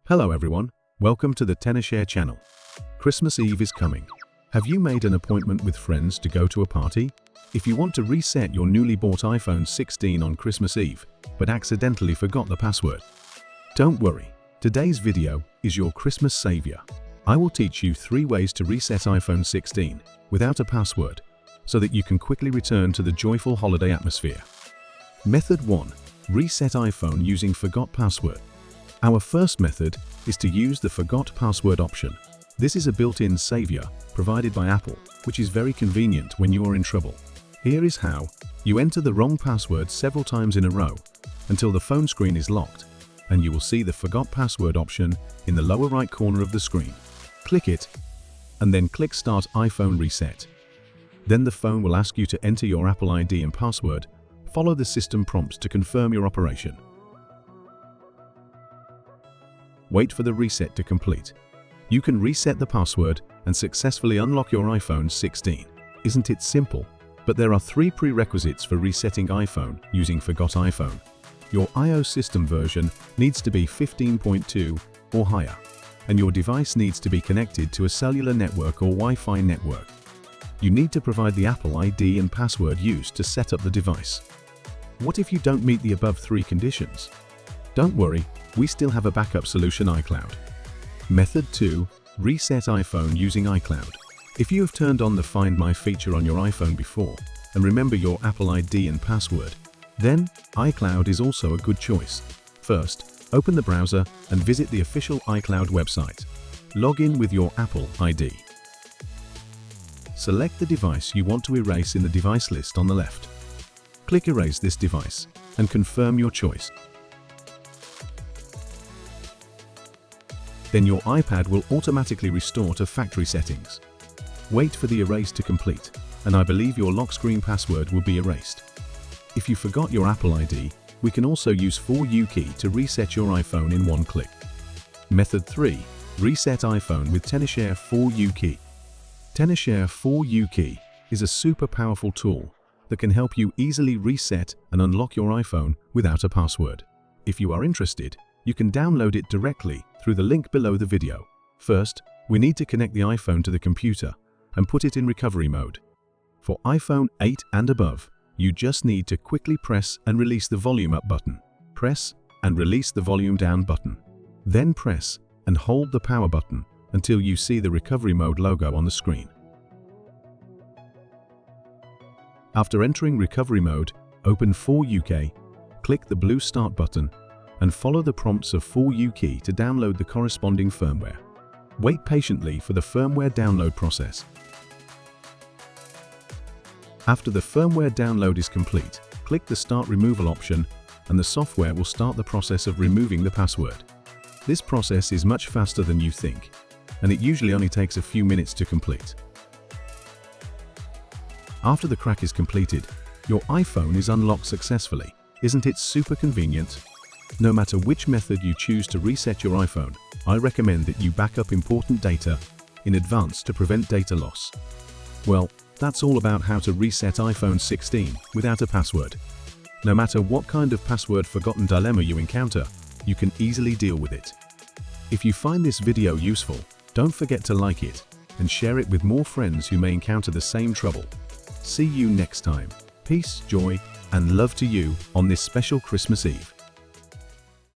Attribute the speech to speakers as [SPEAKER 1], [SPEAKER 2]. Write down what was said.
[SPEAKER 1] Hello everyone, welcome to the tenorshare channel. Christmas Eve is coming. Have you made an appointment with friends to go to a party? If you want to reset your newly bought iPhone 16 on Christmas Eve, but accidentally forgot the password, don't worry. Today's video is your Christmas savior. I will teach you 3 ways to reset iPhone 16 without a password, so that you can quickly return to the joyful holiday atmosphere. Method 1. Reset iPhone using forgot password. Our first method is to use the forgot password option. This is a built-in savior provided by Apple, which is very convenient when you are in trouble. Here is how. You enter the wrong password several times in a row until the phone screen is locked, and you will see the forgot password option in the lower right corner of the screen. Click it, and then click Start iPhone Reset. Then the phone will ask you to enter your Apple ID and password. Follow the system prompts to confirm your operation. Wait for the reset to complete. You can reset the password and successfully unlock your iPhone 16. Isn't it simple? But there are 3 prerequisites for resetting iPhone using forgot iPhone. Your iOS system version needs to be 15.2 or higher, and your device needs to be connected to a cellular network or Wi-Fi network. You need to provide the Apple ID and password used to set up the device. What if you don't meet the above 3 conditions? Don't worry, we still have a backup solution, iCloud. Method 2. Reset iPhone using iCloud. If you have turned on the Find My feature on your iPhone before and remember your Apple ID and password, then iCloud is also a good choice. First, open the browser and visit the official iCloud website. Log in with your Apple ID. Select the device you want to erase in the device list on the left. Click Erase this device and confirm your choice. Then your iPad will automatically restore to factory settings. Wait for the erase to complete, and I believe your lock screen password will be erased. If you forgot your Apple ID, we can also use 4U key to reset your iPhone in one click. Method 3. Reset iPhone with tenorshare 4U key. tenorshare 4U key is a super powerful tool that can help you easily reset and unlock your iPhone without a password. If you are interested, you can download it directly through the link below the video. First, we need to connect the iPhone to the computer and put it in recovery mode. For iPhone 8 and above, you just need to quickly press and release the volume up button. Press and release the volume down button. Then press and hold the power button until you see the recovery mode logo on the screen. After entering recovery mode, open 4UK, click the blue Start button, and follow the prompts of 4U key to download the corresponding firmware. Wait patiently for the firmware download process. After the firmware download is complete, click the Start Removal option, and the software will start the process of removing the password. This process is much faster than you think, and it usually only takes a few minutes to complete. After the crack is completed, your iPhone is unlocked successfully. Isn't it super convenient? No matter which method you choose to reset your iPhone, I recommend that you back up important data in advance to prevent data loss. Well, that's all about how to reset iPhone 16 without a password. No matter what kind of password forgotten dilemma you encounter, you can easily deal with it. If you find this video useful, don't forget to like it and share it with more friends who may encounter the same trouble. See you next time. Peace, joy, and love to you on this special Christmas Eve.